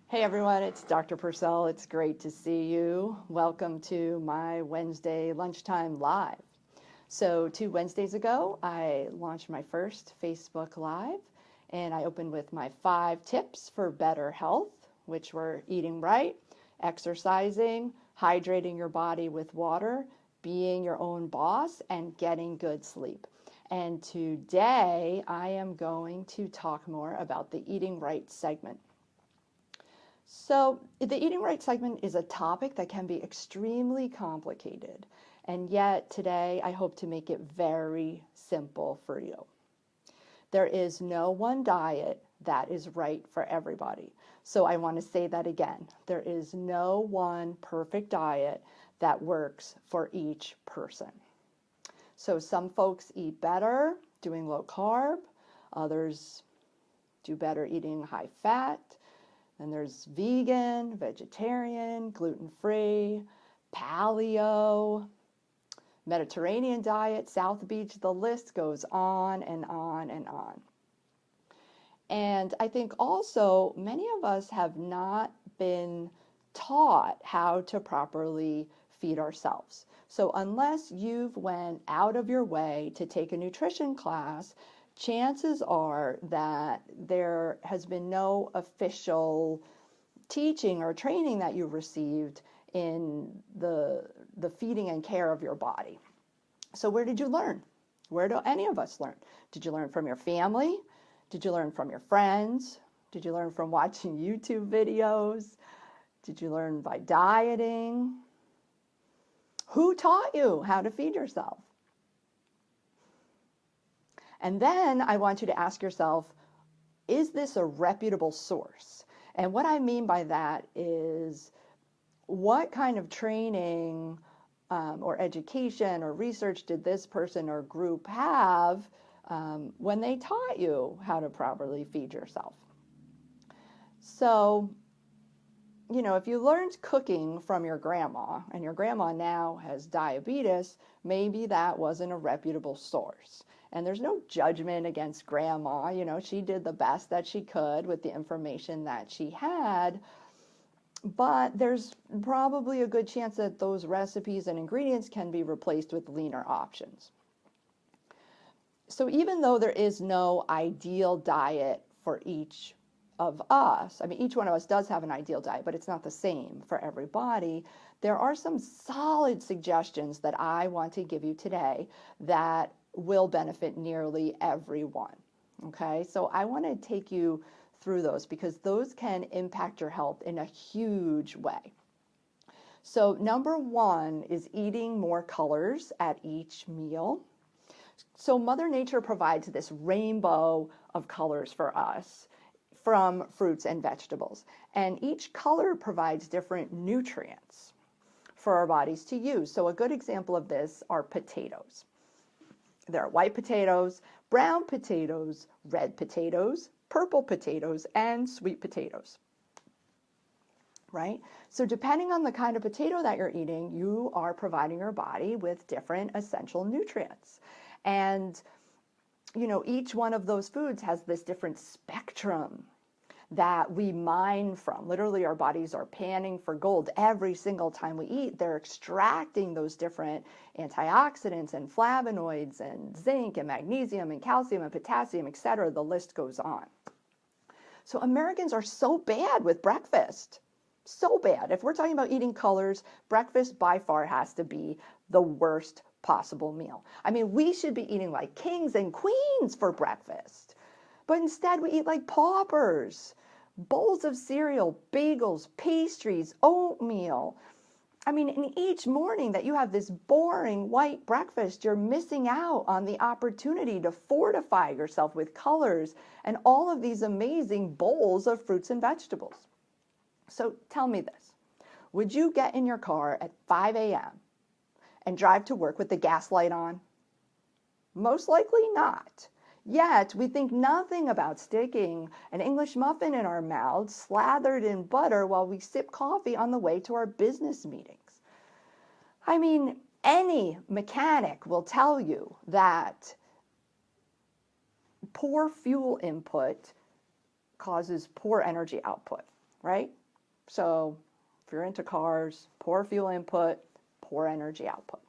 Hey everyone, it's Dr. Purcell. It's great to see you. Welcome to my Wednesday lunchtime live. So 2 Wednesdays ago, I launched my first Facebook Live, and I opened with my 5 tips for better health, which were eating right, exercising, hydrating your body with water, being your own boss, and getting good sleep. And today I am going to talk more about the eating right segment. So, the eating right segment is a topic that can be extremely complicated, and yet today I hope to make it very simple for you. There is no one diet that is right for everybody. So, I want to say that again. There is no one perfect diet that works for each person. So, some folks eat better doing low carb, others do better eating high fat. And there's vegan, vegetarian, gluten-free, paleo, Mediterranean diet, South Beach, the list goes on and on and on. And I think also many of us have not been taught how to properly feed ourselves. So unless you've went out of your way to take a nutrition class, chances are that there has been no official teaching or training that you received in the feeding and care of your body. So where did you learn? Where do any of us learn? Did you learn from your family? Did you learn from your friends? Did you learn from watching YouTube videos? Did you learn by dieting? Who taught you how to feed yourself? And then I want you to ask yourself, is this a reputable source? And what I mean by that is, what kind of training or education or research did this person or group have when they taught you how to properly feed yourself? So, if you learned cooking from your grandma and your grandma now has diabetes, maybe that wasn't a reputable source. And there's no judgment against grandma. She did the best that she could with the information that she had. But there's probably a good chance that those recipes and ingredients can be replaced with leaner options. So even though there is no ideal diet for each of us, I mean, each one of us does have an ideal diet, but it's not the same for everybody. There are some solid suggestions that I want to give you today that will benefit nearly everyone. Okay, so I want to take you through those because those can impact your health in a huge way. So number one is eating more colors at each meal. So Mother Nature provides this rainbow of colors for us from fruits and vegetables. And each color provides different nutrients for our bodies to use. So a good example of this are potatoes. There are white potatoes, brown potatoes, red potatoes, purple potatoes, and sweet potatoes, right? So depending on the kind of potato that you're eating, you are providing your body with different essential nutrients. And, each one of those foods has this different spectrum that we mine from. Literally, our bodies are panning for gold every single time we eat. They're extracting those different antioxidants and flavonoids and zinc and magnesium and calcium and potassium, etc. The list goes on. So Americans are so bad with breakfast. So bad. If we're talking about eating colors, breakfast by far has to be the worst possible meal. I mean, we should be eating like kings and queens for breakfast. But instead we eat like paupers. Bowls of cereal, bagels, pastries, oatmeal. I mean, in each morning that you have this boring white breakfast, you're missing out on the opportunity to fortify yourself with colors and all of these amazing bowls of fruits and vegetables. So tell me this. Would you get in your car at 5 a.m. and drive to work with the gas light on? Most likely not. Yet we think nothing about sticking an English muffin in our mouths, slathered in butter, while we sip coffee on the way to our business meetings. I mean, any mechanic will tell you that poor fuel input causes poor energy output, right? So if you're into cars, poor fuel input, poor energy output.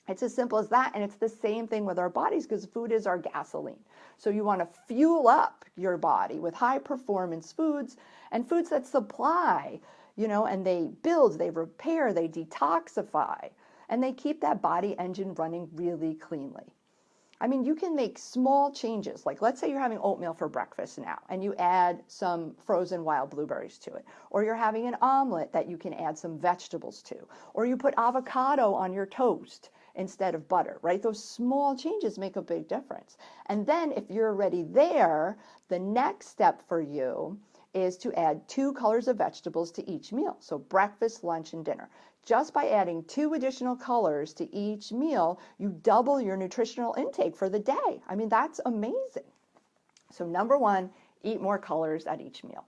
It's as simple as that, and it's the same thing with our bodies because food is our gasoline. So you want to fuel up your body with high performance foods and foods that supply, and they build, they repair, they detoxify, and they keep that body engine running really cleanly. I mean, you can make small changes. Like, let's say you're having oatmeal for breakfast now, and you add some frozen wild blueberries to it. Or you're having an omelet that you can add some vegetables to. Or you put avocado on your toast instead of butter, right? Those small changes make a big difference. And then if you're already there, the next step for you is to add 2 colors of vegetables to each meal. So breakfast, lunch, and dinner. Just by adding 2 additional colors to each meal, you double your nutritional intake for the day. I mean, that's amazing. So number 1, eat more colors at each meal.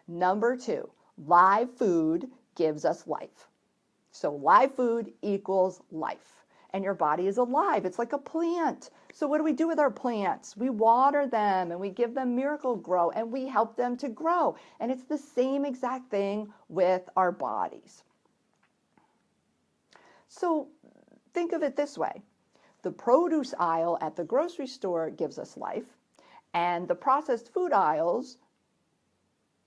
Number 2, live food gives us life. So live food equals life. And your body is alive. It's like a plant. So what do we do with our plants? We water them and we give them Miracle-Gro and we help them to grow. And it's the same exact thing with our bodies. So think of it this way. The produce aisle at the grocery store gives us life, and the processed food aisles,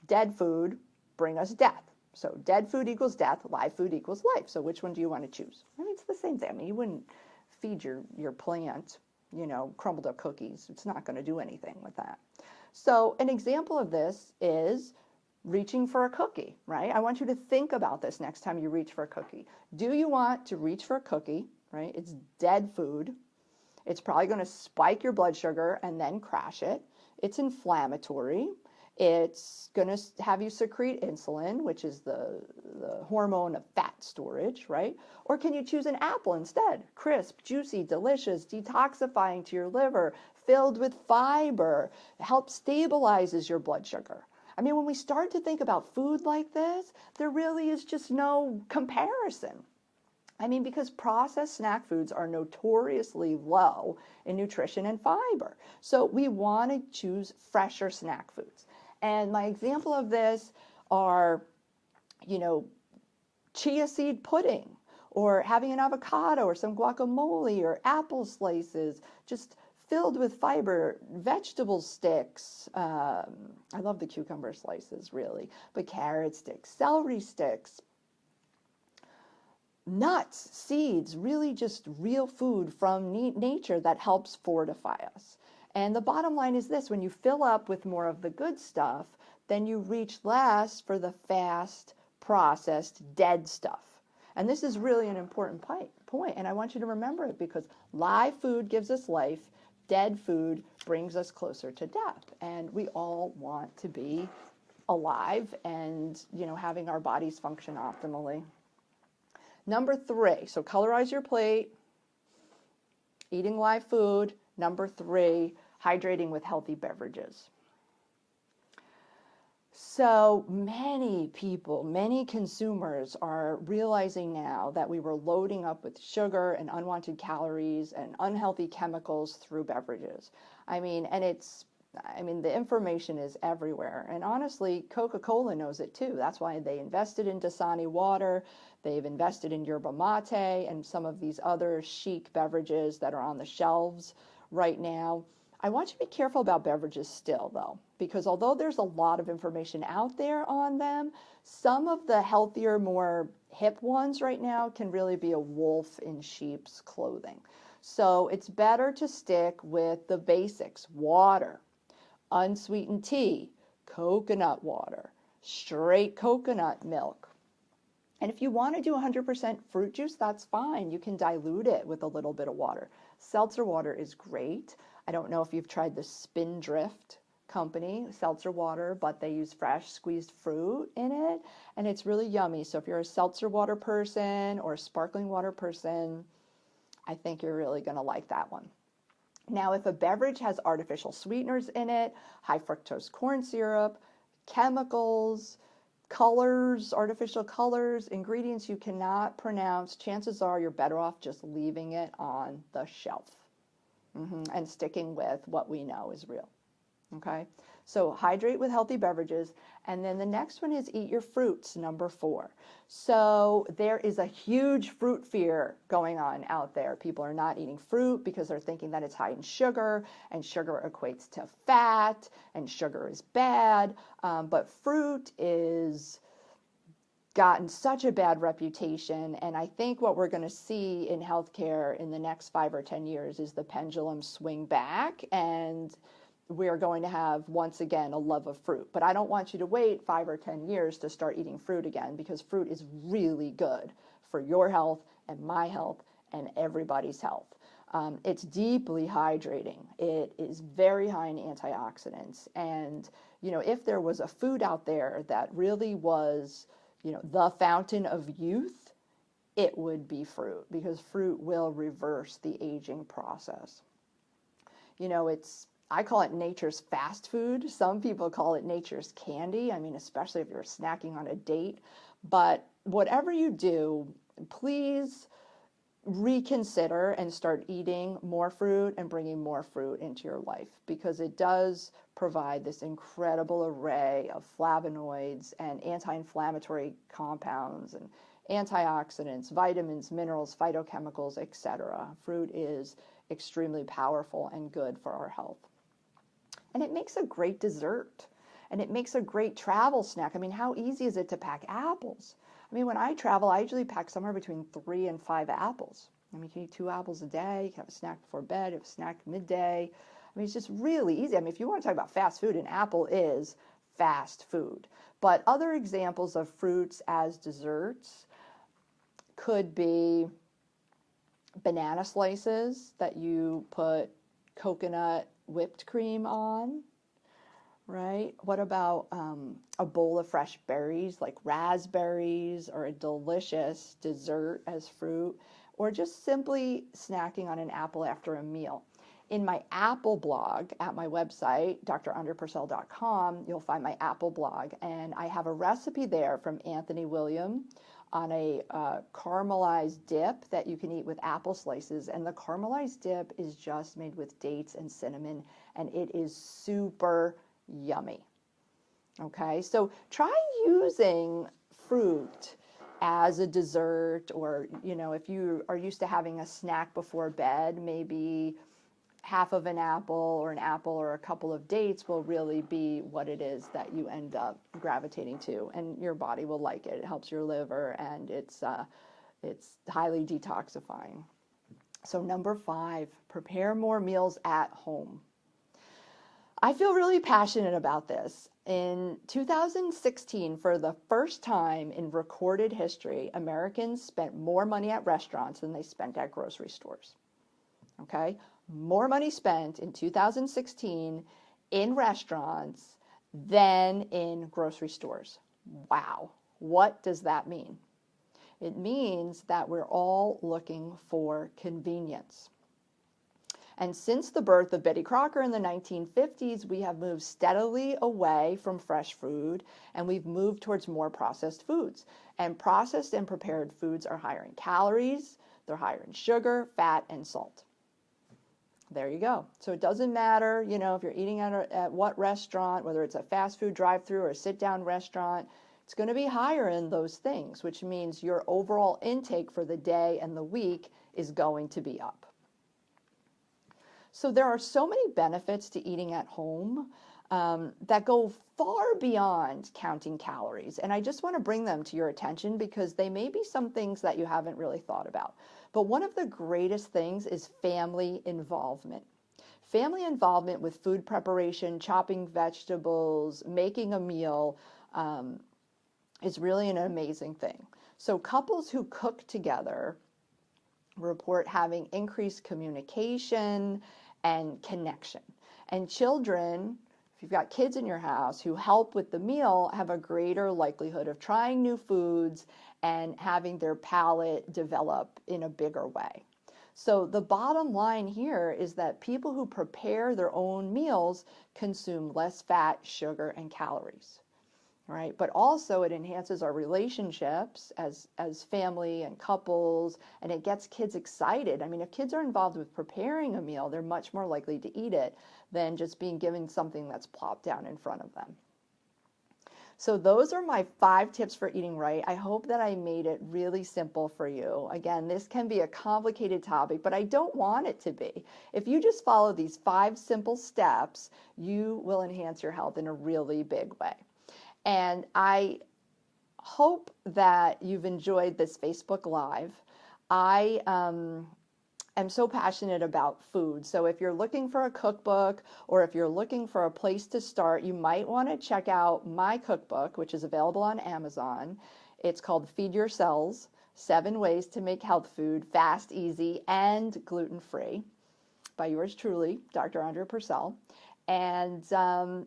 dead food, bring us death. So dead food equals death, live food equals life. So which one do you want to choose? I mean, it's the same thing. I mean, you wouldn't feed your plant, crumbled up cookies. It's not going to do anything with that. So an example of this is reaching for a cookie, right? I want you to think about this next time you reach for a cookie. Do you want to reach for a cookie, right? It's dead food. It's probably going to spike your blood sugar and then crash it. It's inflammatory. It's going to have you secrete insulin, which is the hormone of fat storage, right? Or can you choose an apple instead? Crisp, juicy, delicious, detoxifying to your liver, filled with fiber, helps stabilizes your blood sugar. I mean, when we start to think about food like this, there really is just no comparison. I mean, because processed snack foods are notoriously low in nutrition and fiber. So we want to choose fresher snack foods. And my example of this are, chia seed pudding, or having an avocado or some guacamole or apple slices, just filled with fiber, vegetable sticks. I love the cucumber slices, really, but carrot sticks, celery sticks, nuts, seeds, really just real food from nature that helps fortify us. And the bottom line is this: when you fill up with more of the good stuff, then you reach less for the fast, processed, dead stuff. And this is really an important point, and I want you to remember it because live food gives us life, dead food brings us closer to death. And we all want to be alive and, having our bodies function optimally. Number 3, so colorize your plate, eating live food. Number 3, hydrating with healthy beverages. So many people, many consumers are realizing now that we were loading up with sugar and unwanted calories and unhealthy chemicals through beverages. I mean, the information is everywhere. And honestly, Coca-Cola knows it too. That's why they invested in Dasani water. They've invested in yerba mate and some of these other chic beverages that are on the shelves right now. I want you to be careful about beverages still, though, because although there's a lot of information out there on them, some of the healthier, more hip ones right now can really be a wolf in sheep's clothing. So it's better to stick with the basics: water, unsweetened tea, coconut water, straight coconut milk. And if you want to do 100% fruit juice, that's fine. You can dilute it with a little bit of water. Seltzer water is great. I don't know if you've tried the Spindrift company seltzer water, but they use fresh squeezed fruit in it, and it's really yummy. So if you're a seltzer water person or a sparkling water person, I think you're really going to like that one. Now, if a beverage has artificial sweeteners in it, high fructose corn syrup, chemicals, colors, artificial colors, ingredients you cannot pronounce, chances are you're better off just leaving it on the shelf and sticking with what we know is real. Okay? So hydrate with healthy beverages. And then the next one is eat your fruits, number 4. So there is a huge fruit fear going on out there. People are not eating fruit because they're thinking that it's high in sugar, and sugar equates to fat, and sugar is bad. But fruit is gotten such a bad reputation. And I think what we're going to see in healthcare in the next 5 or 10 years is the pendulum swing back, and we are going to have, once again, a love of fruit. But I don't want you to wait 5 or 10 years to start eating fruit again, because fruit is really good for your health and my health and everybody's health. It's deeply hydrating. It is very high in antioxidants. And, if there was a food out there that really was, the fountain of youth, it would be fruit, because fruit will reverse the aging process. I call it nature's fast food. Some people call it nature's candy. I mean, especially if you're snacking on a date. But whatever you do, please reconsider and start eating more fruit and bringing more fruit into your life, because it does provide this incredible array of flavonoids and anti-inflammatory compounds and antioxidants, vitamins, minerals, phytochemicals, etc. Fruit is extremely powerful and good for our health. And it makes a great dessert, and it makes a great travel snack. I mean, how easy is it to pack apples? I mean, when I travel, I usually pack somewhere between 3 and 5 apples. I mean, you can eat 2 apples a day, you can have a snack before bed, you have a snack midday. I mean, it's just really easy. I mean, if you want to talk about fast food, an apple is fast food. But other examples of fruits as desserts could be banana slices that you put coconut whipped cream on, right? What about a bowl of fresh berries like raspberries, or a delicious dessert as fruit, or just simply snacking on an apple after a meal? In my Apple blog at my website, drandrepurcell.com, you'll find my Apple blog, and I have a recipe there from Anthony William on a caramelized dip that you can eat with apple slices. And the caramelized dip is just made with dates and cinnamon, and it is super yummy. Okay, so try using fruit as a dessert, or, if you are used to having a snack before bed, maybe half of an apple or a couple of dates will really be what it is that you end up gravitating to, and your body will like it. It helps your liver, and it's highly detoxifying. So number 5, prepare more meals at home. I feel really passionate about this. In 2016, for the first time in recorded history, Americans spent more money at restaurants than they spent at grocery stores. Okay? More money spent in 2016 in restaurants than in grocery stores. Wow. What does that mean? It means that we're all looking for convenience. And since the birth of Betty Crocker in the 1950s, we have moved steadily away from fresh food, and we've moved towards more processed foods. And processed and prepared foods are higher in calories, they're higher in sugar, fat, and salt. There you go. So it doesn't matter, if you're eating at what restaurant, whether it's a fast food drive-through or a sit-down restaurant, it's going to be higher in those things, which means your overall intake for the day and the week is going to be up. So there are so many benefits to eating at home that go far beyond counting calories. And I just want to bring them to your attention, because they may be some things that you haven't really thought about. But one of the greatest things is family involvement. Family involvement with food preparation, chopping vegetables, making a meal is really an amazing thing. So couples who cook together report having increased communication and connection. And children, if you've got kids in your house who help with the meal, have a greater likelihood of trying new foods and having their palate develop in a bigger way. So the bottom line here is that people who prepare their own meals consume less fat, sugar, and calories. right? But also it enhances our relationships as family and couples, and it gets kids excited. I mean, if kids are involved with preparing a meal, they're much more likely to eat it than just being given something that's plopped down in front of them. So those are my 5 tips for eating right. I hope that I made it really simple for you. Again, this can be a complicated topic, but I don't want it to be. If you just follow these 5 simple steps, you will enhance your health in a really big way. And I hope that you've enjoyed this Facebook Live. I am so passionate about food. So if you're looking for a cookbook or if you're looking for a place to start, you might want to check out my cookbook, which is available on Amazon. It's called Feed Your Cells: 7 Ways to Make Health Food Fast, Easy, and Gluten-Free, by yours truly, Dr. Andrea Purcell. And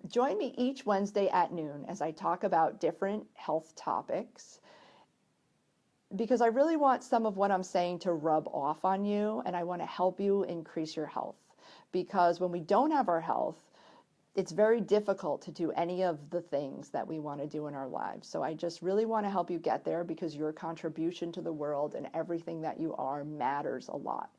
join me each Wednesday at noon as I talk about different health topics, because I really want some of what I'm saying to rub off on you, and I want to help you increase your health. Because when we don't have our health, it's very difficult to do any of the things that we want to do in our lives. So I just really want to help you get there, because your contribution to the world and everything that you are matters a lot.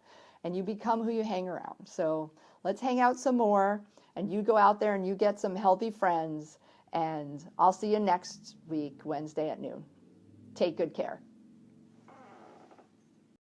And you become who you hang around. So let's hang out some more, and you go out there and you get some healthy friends. And I'll see you next week, Wednesday at noon. Take good care.